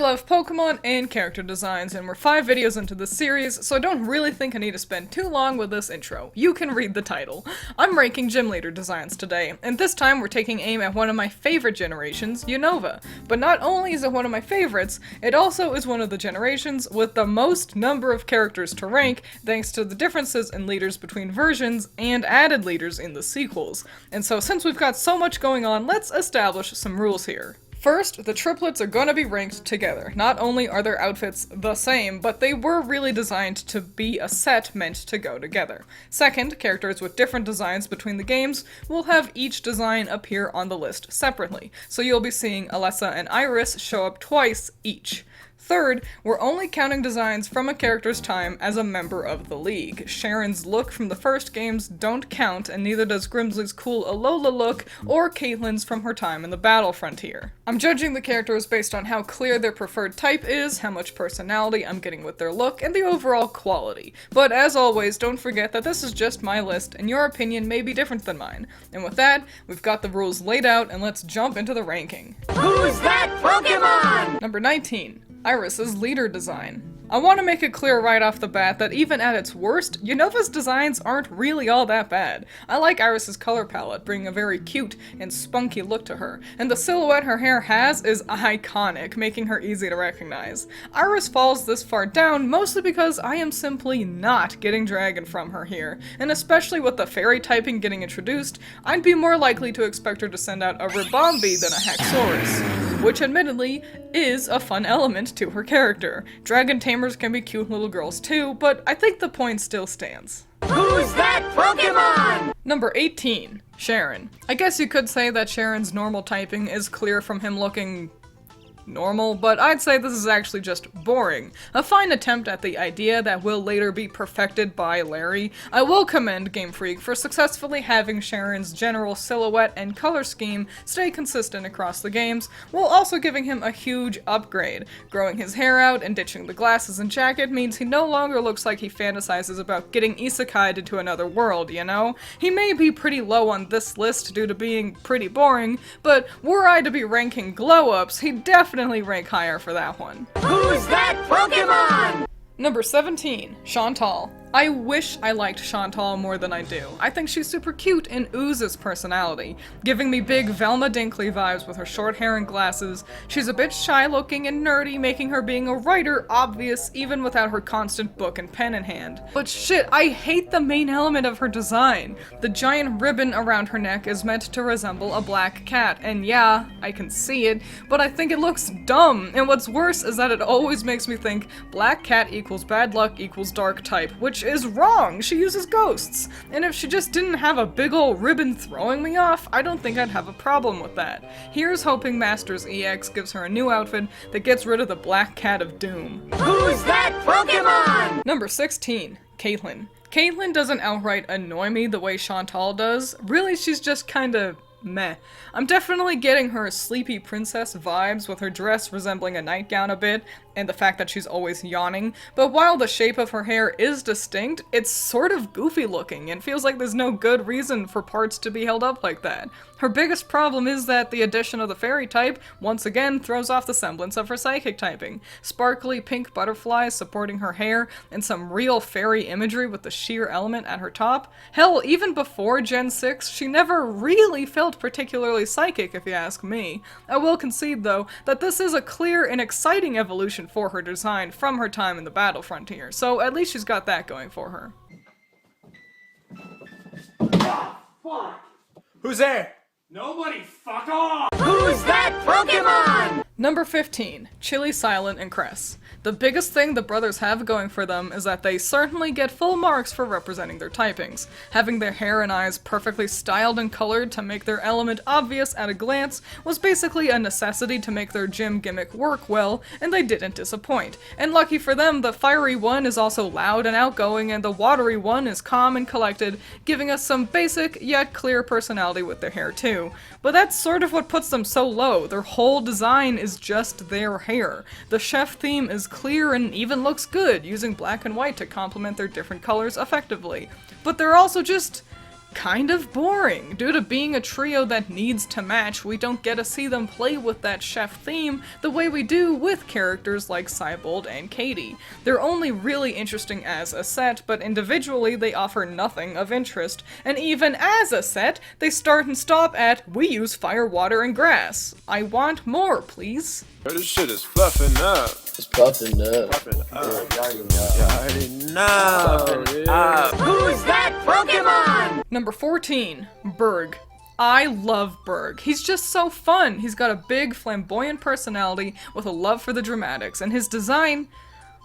love Pokemon and character designs, and we're 5 videos into this series, so I don't really think I need to spend too long with this intro. You can read the title. I'm ranking gym leader designs today, and this time we're taking aim at one of my favorite generations, Unova. But not only is it one of my favorites, it also is one of the generations with the most number of characters to rank, thanks to the differences in leaders between versions and added leaders in the sequels. And so since we've got so much going on, let's establish some rules here. First, the triplets are gonna be ranked together. Not only are their outfits the same, but they were really designed to be a set meant to go together. Second, characters with different designs between the games will have each design appear on the list separately, so you'll be seeing Alessa and Iris show up twice each. Third, we're only counting designs from a character's time as a member of the league. Sharon's look from the first games don't count, and neither does Grimsley's cool Alola look or Caitlin's from her time in the Battle Frontier. I'm judging the characters based on how clear their preferred type is, how much personality I'm getting with their look, and the overall quality. But as always, don't forget that this is just my list, and your opinion may be different than mine. And with that, we've got the rules laid out, and let's jump into the ranking. Who's that Pokemon? Number 19. Iris's leader design. I want to make it clear right off the bat that even at its worst, Unova's designs aren't really all that bad. I like Iris's color palette, bringing a very cute and spunky look to her, and the silhouette her hair has is iconic, making her easy to recognize. Iris falls this far down mostly because I am simply not getting Dragon from her here, and especially with the fairy typing getting introduced, I'd be more likely to expect her to send out a Ribombee than a Haxorus, which admittedly is a fun element to her character. Dragon Tamers can be cute little girls too, but I think the point still stands. Who's that Pokemon? Number 18. Sharon. I guess you could say that Sharon's normal typing is clear from him looking normal, but I'd say this is actually just boring. A fine attempt at the idea that will later be perfected by Larry. I will commend Game Freak for successfully having Sharon's general silhouette and color scheme stay consistent across the games, while also giving him a huge upgrade. Growing his hair out and ditching the glasses and jacket means he no longer looks like he fantasizes about getting isekai'd into another world, you know? He may be pretty low on this list due to being pretty boring, but were I to be ranking glow-ups, he'd definitely rank higher for that one. Who's that Pokemon? Number 17. Chantal. I wish I liked Chantal more than I do. I think she's super cute and oozes personality, giving me big Velma Dinkley vibes with her short hair and glasses. She's a bit shy looking and nerdy, making her being a writer obvious even without her constant book and pen in hand. But shit, I hate the main element of her design. The giant ribbon around her neck is meant to resemble a black cat, and yeah, I can see it, but I think it looks dumb. And what's worse is that it always makes me think black cat equals bad luck equals dark type, which is wrong. She uses ghosts. And if she just didn't have a big ol' ribbon throwing me off, I don't think I'd have a problem with that. Here's hoping Masters EX gives her a new outfit that gets rid of the Black Cat of Doom. Who's that Pokemon? Number 16. Caitlin. Caitlin doesn't outright annoy me the way Chantal does. Really, she's just kinda meh. I'm definitely getting her sleepy princess vibes with her dress resembling a nightgown a bit, and the fact that she's always yawning, but while the shape of her hair is distinct, it's sort of goofy looking and feels like there's no good reason for parts to be held up like that. Her biggest problem is that the addition of the fairy type once again throws off the semblance of her psychic typing. Sparkly pink butterflies supporting her hair, and some real fairy imagery with the sheer element at her top. Hell, even before Gen 6, she never really felt particularly psychic if you ask me. I will concede though, that this is a clear and exciting evolution for her design from her time in the Battle Frontier, so at least she's got that going for her. Fuck. Who's there? Nobody, fuck off! Who's that Pokemon? Number 15. Chili, Silent, and Cress. The biggest thing the brothers have going for them is that they certainly get full marks for representing their typings. Having their hair and eyes perfectly styled and colored to make their element obvious at a glance was basically a necessity to make their gym gimmick work well, and they didn't disappoint. And lucky for them, the fiery one is also loud and outgoing, and the watery one is calm and collected, giving us some basic yet clear personality with their hair too. But that's sort of what puts them so low. Their whole design is just their hair. The chef theme is clear and even looks good, using black and white to complement their different colors effectively. But they're also just kind of boring. Due to being a trio that needs to match, we don't get to see them play with that chef theme the way we do with characters like Cybold and Katie. They're only really interesting as a set, but individually they offer nothing of interest, and even as a set, they start and stop at, we use fire, water, and grass. I want more, please. This shit is fluffing up. It's puffing up. Fluffing up. Y'all already know. Who's that Pokemon? Number 14, Berg. I love Berg. He's just so fun. He's got a big, flamboyant personality with a love for the dramatics, and his design,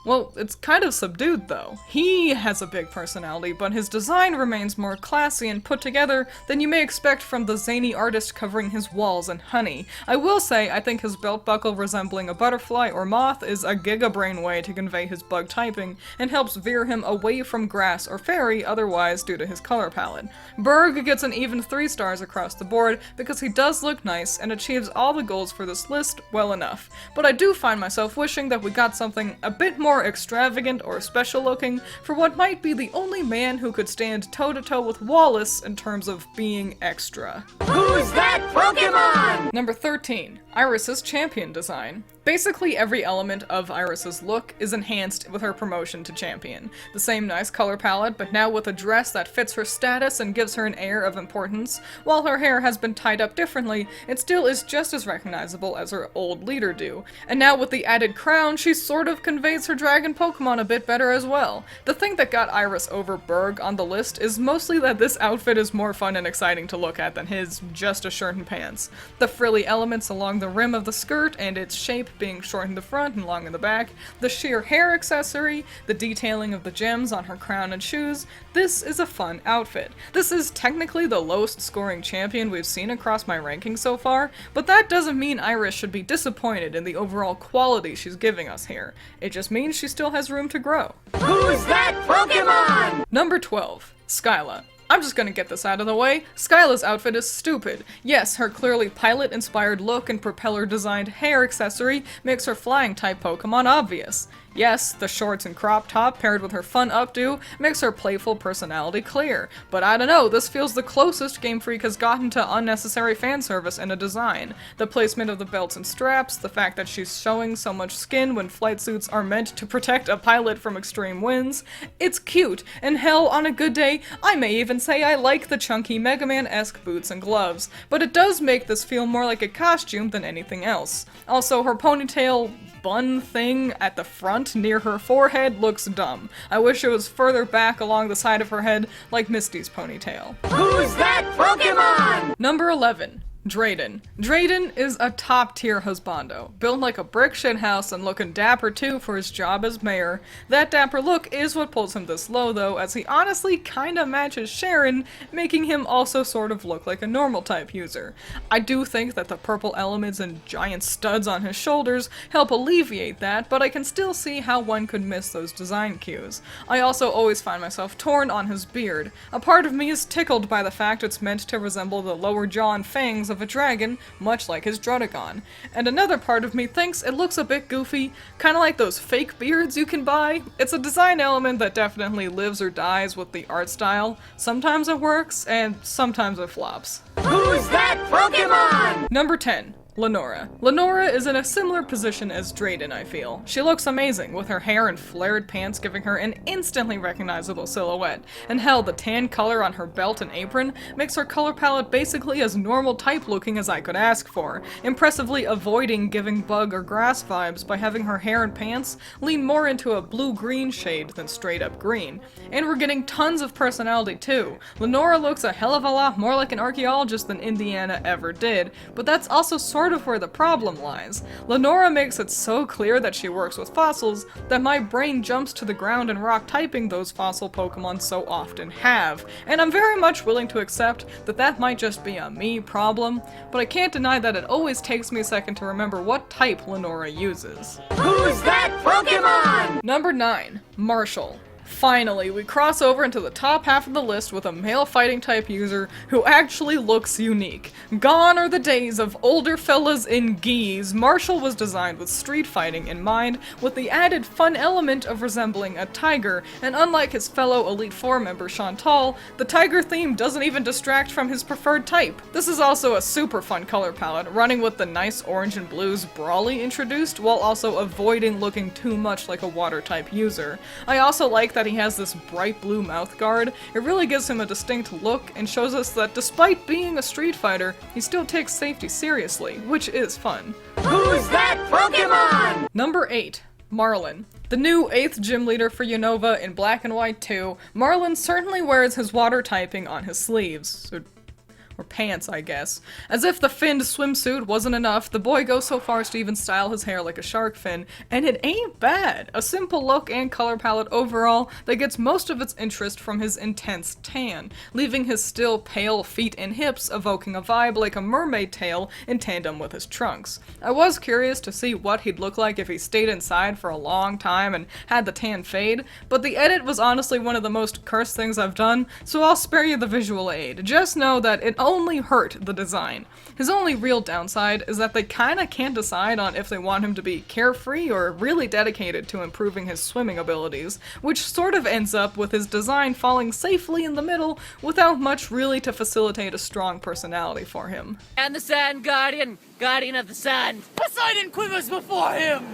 well, it's kind of subdued though. He has a big personality, but his design remains more classy and put together than you may expect from the zany artist covering his walls in honey. I will say, I think his belt buckle resembling a butterfly or moth is a gigabrain way to convey his bug typing, and helps veer him away from grass or fairy otherwise due to his color palette. Berg gets an even 3 stars across the board because he does look nice and achieves all the goals for this list well enough. But I do find myself wishing that we got something a bit more extravagant or special looking for what might be the only man who could stand toe-to-toe with Wallace in terms of being extra. Who's that Pokemon? Number 13, Iris's champion design. Basically every element of Iris's look is enhanced with her promotion to champion. The same nice color palette, but now with a dress that fits her status and gives her an air of importance. While her hair has been tied up differently, it still is just as recognizable as her old leader do. And now with the added crown, she sort of conveys her dragon Pokemon a bit better as well. The thing that got Iris over Berg on the list is mostly that this outfit is more fun and exciting to look at than his just a shirt and pants. The frilly elements along the rim of the skirt and its shape being short in the front and long in the back, the sheer hair accessory, the detailing of the gems on her crown and shoes, this is a fun outfit. This is technically the lowest scoring champion we've seen across my rankings so far, but that doesn't mean Iris should be disappointed in the overall quality she's giving us here. It just means she still has room to grow. Who's that Pokemon? Number 12, Skyla. I'm just gonna get this out of the way. Skyla's outfit is stupid. Yes, her clearly pilot-inspired look and propeller-designed hair accessory makes her flying-type Pokemon obvious. Yes, the shorts and crop top paired with her fun updo makes her playful personality clear, but I don't know, this feels the closest Game Freak has gotten to unnecessary fan service in a design. The placement of the belts and straps, the fact that she's showing so much skin when flight suits are meant to protect a pilot from extreme winds, it's cute, and hell, on a good day, I may even say I like the chunky Mega Man-esque boots and gloves, but it does make this feel more like a costume than anything else. Also, her ponytail bun thing at the front near her forehead looks dumb. I wish it was further back along the side of her head like Misty's ponytail. Who's that Pokemon? Number 11. Drayden. Drayden is a top-tier husbando, built like a brick shithouse and looking dapper too for his job as mayor. That dapper look is what pulls him this low though, as he honestly kinda matches Sharon, making him also sort of look like a normal type user. I do think that the purple elements and giant studs on his shoulders help alleviate that, but I can still see how one could miss those design cues. I also always find myself torn on his beard. A part of me is tickled by the fact it's meant to resemble the lower jaw and fangs of a dragon, much like his Drudagon. And another part of me thinks it looks a bit goofy, kinda like those fake beards you can buy. It's a design element that definitely lives or dies with the art style. Sometimes it works, and sometimes it flops. Who's that Pokemon? Number 10. Lenora. Lenora is in a similar position as Drayden, I feel. She looks amazing, with her hair and flared pants giving her an instantly recognizable silhouette. And hell, the tan color on her belt and apron makes her color palette basically as normal type looking as I could ask for, impressively avoiding giving bug or grass vibes by having her hair and pants lean more into a blue-green shade than straight up green. And we're getting tons of personality too. Lenora looks a hell of a lot more like an archaeologist than Indiana ever did, but that's also sort of where the problem lies. Lenora makes it so clear that she works with fossils that my brain jumps to the ground and rock typing those fossil Pokemon so often have, and I'm very much willing to accept that that might just be a me problem, but I can't deny that it always takes me a second to remember what type Lenora uses. Who's that Pokemon? Number 9. Marshall. Finally, we cross over into the top half of the list with a male fighting type user who actually looks unique. Gone are the days of older fellas in gis. Marshall was designed with street fighting in mind, with the added fun element of resembling a tiger, and unlike his fellow Elite Four member Chantal, the tiger theme doesn't even distract from his preferred type. This is also a super fun color palette, running with the nice orange and blues Brawly introduced, while also avoiding looking too much like a water type user. I also like that he has this bright blue mouth guard. It really gives him a distinct look and shows us that despite being a street fighter, he still takes safety seriously, which is fun. Who's that Pokemon? Number 8. Marlin. The new 8th gym leader for Unova in Black and White 2, Marlin certainly wears his water typing on his sleeves. Or pants, I guess. As if the finned swimsuit wasn't enough, the boy goes so far as to even style his hair like a shark fin, and it ain't bad! A simple look and color palette overall that gets most of its interest from his intense tan, leaving his still pale feet and hips evoking a vibe like a mermaid tail in tandem with his trunks. I was curious to see what he'd look like if he stayed inside for a long time and had the tan fade, but the edit was honestly one of the most cursed things I've done, so I'll spare you the visual aid. Just know that it only hurt the design. His only real downside is that they kinda can't decide on if they want him to be carefree or really dedicated to improving his swimming abilities, which sort of ends up with his design falling safely in the middle without much really to facilitate a strong personality for him. And the Sand Guardian, Guardian of the Sand. Poseidon quivers before him!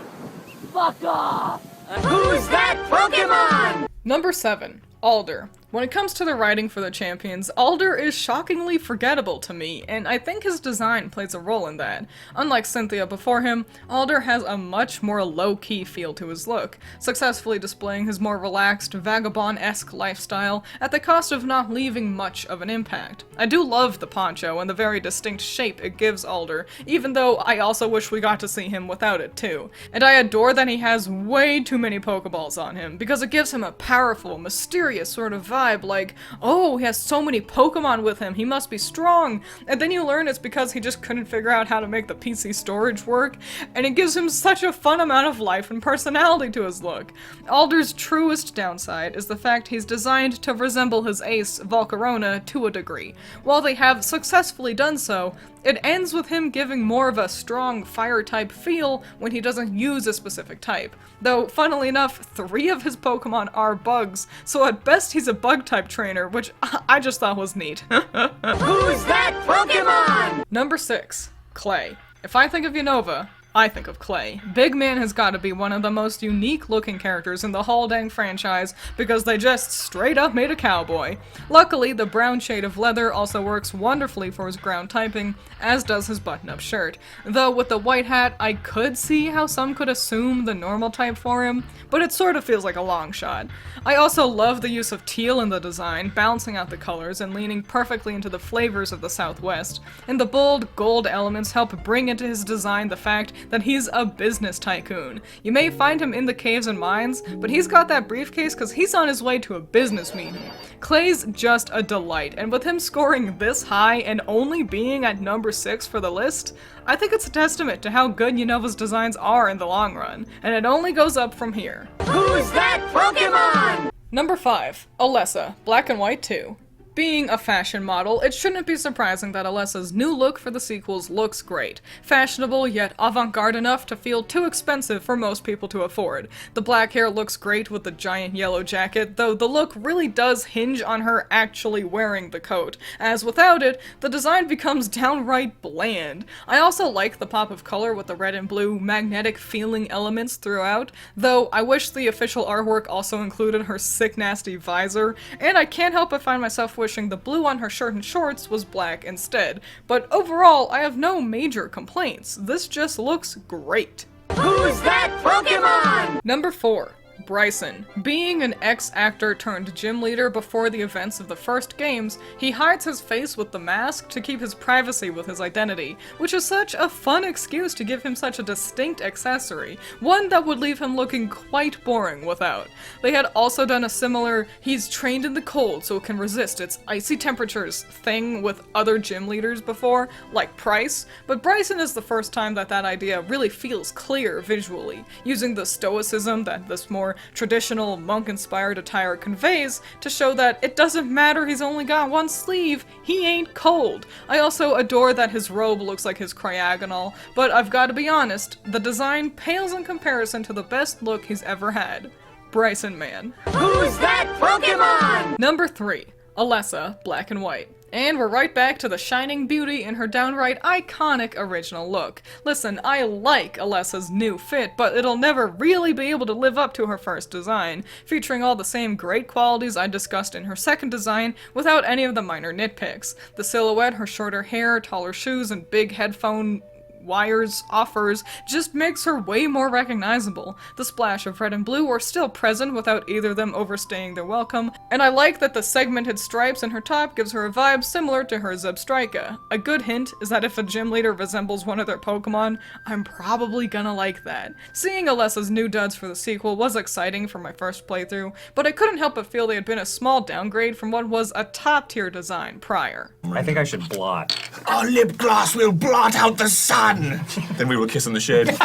Fuck off! Who's that Pokemon? Number 7. Alder. When it comes to the writing for the champions, Alder is shockingly forgettable to me, and I think his design plays a role in that. Unlike Cynthia before him, Alder has a much more low-key feel to his look, successfully displaying his more relaxed, vagabond-esque lifestyle at the cost of not leaving much of an impact. I do love the poncho and the very distinct shape it gives Alder, even though I also wish we got to see him without it too. And I adore that he has way too many Pokeballs on him, because it gives him a powerful, mysterious sort of vibe, like, oh, he has so many Pokemon with him, he must be strong, and then you learn it's because he just couldn't figure out how to make the PC storage work, and it gives him such a fun amount of life and personality to his look. Alder's truest downside is the fact he's designed to resemble his ace, Volcarona, to a degree. While they have successfully done so, it ends with him giving more of a strong fire-type feel when he doesn't use a specific type. Though, funnily enough, 3 of his Pokemon are bugs, so at best he's a bug-type trainer, which I just thought was neat. Who's that Pokemon? Number 6. Clay. If I think of Unova, I think of Clay. Big Man has got to be one of the most unique looking characters in the whole dang franchise because they just straight up made a cowboy. Luckily, the brown shade of leather also works wonderfully for his ground typing, as does his button-up shirt. Though with the white hat, I could see how some could assume the normal type for him, but it sort of feels like a long shot. I also love the use of teal in the design, balancing out the colors and leaning perfectly into the flavors of the Southwest. And the bold gold elements help bring into his design the fact that he's a business tycoon. You may find him in the caves and mines, but he's got that briefcase because he's on his way to a business meeting. Clay's just a delight, and with him scoring this high and only being at number 6 for the list, I think it's a testament to how good Unova's designs are in the long run, and it only goes up from here. Who's that Pokemon? Number 5. Alessa, Black and White 2. Being a fashion model, it shouldn't be surprising that Alessa's new look for the sequels looks great. Fashionable, yet avant-garde enough to feel too expensive for most people to afford. The black hair looks great with the giant yellow jacket, though the look really does hinge on her actually wearing the coat, as without it, the design becomes downright bland. I also like the pop of color with the red and blue magnetic feeling elements throughout, though I wish the official artwork also included her sick nasty visor, and I can't help but find myself wishing the blue on her shirt and shorts was black instead. But overall, I have no major complaints. This just looks great. Who's that Pokemon? Number 4. Bryson. Being an ex-actor turned gym leader before the events of the first games, he hides his face with the mask to keep his privacy with his identity, which is such a fun excuse to give him such a distinct accessory, one that would leave him looking quite boring without. They had also done a similar "he's trained in the cold so it can resist its icy temperatures" thing with other gym leaders before, like Price, but Bryson is the first time that idea really feels clear visually, using the stoicism that this more more traditional monk-inspired attire conveys to show that it doesn't matter he's only got one sleeve, he ain't cold. I also adore that his robe looks like his cryagonal, but I've gotta be honest, the design pales in comparison to the best look he's ever had. Bryson Man. Who's that Pokemon? Number 3. Alessa, Black and White. And we're right back to the shining beauty in her downright iconic original look. Listen, I like Alessa's new fit, but it'll never really be able to live up to her first design, featuring all the same great qualities I discussed in her second design without any of the minor nitpicks. The silhouette, her shorter hair, taller shoes, and big headphone wires offers just makes her way more recognizable. The splash of red and blue are still present without either of them overstaying their welcome, and I like that the segmented stripes in her top gives her a vibe similar to her Zebstrika. A good hint is that if a gym leader resembles one of their Pokemon, I'm probably gonna like that. Seeing Alessa's new duds for the sequel was exciting for my first playthrough, but I couldn't help but feel they had been a small downgrade from what was a top-tier design prior. I think I should blot. Our lip gloss will blot out the sun! Then we will kiss in the shade. Who's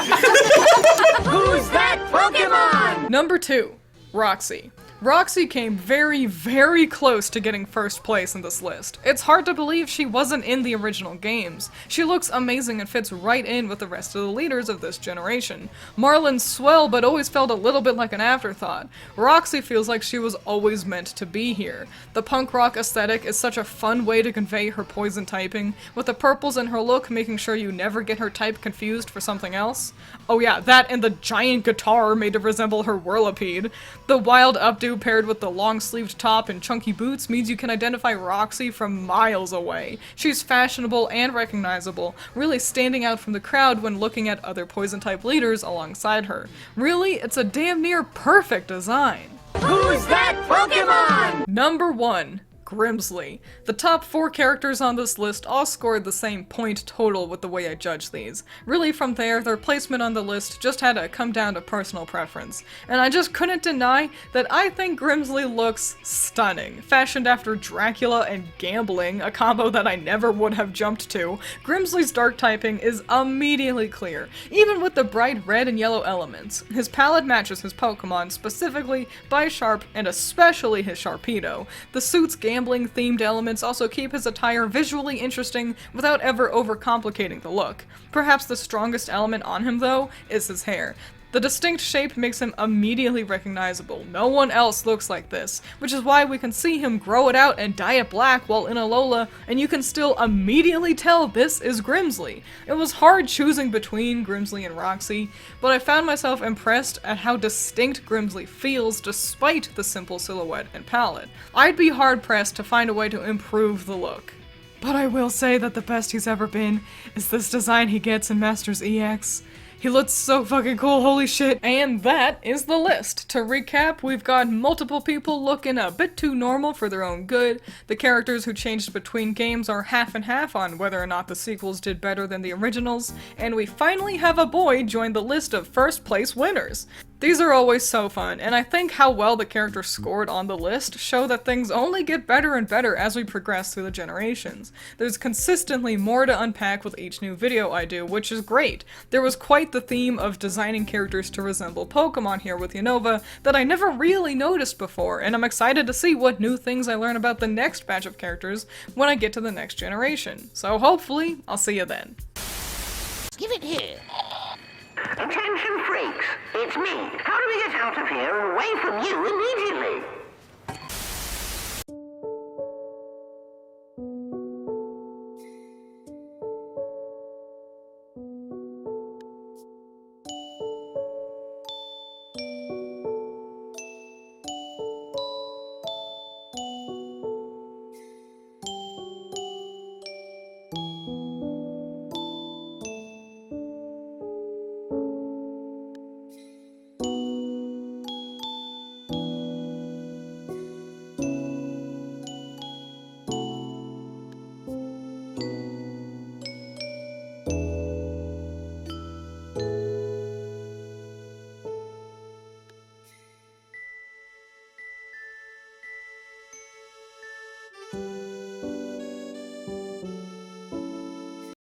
that Pokemon? Number 2. Roxy. Roxy came very, very close to getting first place in this list. It's hard to believe she wasn't in the original games. She looks amazing and fits right in with the rest of the leaders of this generation. Marlin's swell, but always felt a little bit like an afterthought. Roxy feels like she was always meant to be here. The punk rock aesthetic is such a fun way to convey her poison typing, with the purples in her look making sure you never get her type confused for something else. Oh yeah, that and the giant guitar made to resemble her Whirlipede. The wild updo paired with the long-sleeved top and chunky boots means you can identify Roxy from miles away. She's fashionable and recognizable, really standing out from the crowd when looking at other poison-type leaders alongside her. Really, it's a damn near perfect design. Who's that Pokemon? Number 1. Grimsley. The top 4 characters on this list all scored the same point total with the way I judge these. Really from there, their placement on the list just had to come down to personal preference. And I just couldn't deny that I think Grimsley looks stunning. Fashioned after Dracula and gambling, a combo that I never would have jumped to, Grimsley's dark typing is immediately clear, even with the bright red and yellow elements. His palette matches his Pokemon, specifically Bisharp and especially his Sharpedo. The suit's gambling-themed elements also keep his attire visually interesting without ever overcomplicating the look. Perhaps the strongest element on him, though, is his hair. The distinct shape makes him immediately recognizable. No one else looks like this, which is why we can see him grow it out and dye it black while in Alola, and you can still immediately tell this is Grimsley. It was hard choosing between Grimsley and Roxy, but I found myself impressed at how distinct Grimsley feels despite the simple silhouette and palette. I'd be hard-pressed to find a way to improve the look. But I will say that the best he's ever been is this design he gets in Masters EX. He looks so fucking cool, holy shit. And that is the list. To recap, we've got multiple people looking a bit too normal for their own good. The characters who changed between games are half and half on whether or not the sequels did better than the originals. And we finally have a boy join the list of first place winners. These are always so fun, and I think how well the characters scored on the list show that things only get better and better as we progress through the generations. There's consistently more to unpack with each new video I do, which is great. There was quite the theme of designing characters to resemble Pokemon here with Unova that I never really noticed before, and I'm excited to see what new things I learn about the next batch of characters when I get to the next generation. So hopefully, I'll see you then. Give it here. Attention freaks, it's me. How do we get out of here and away from you immediately?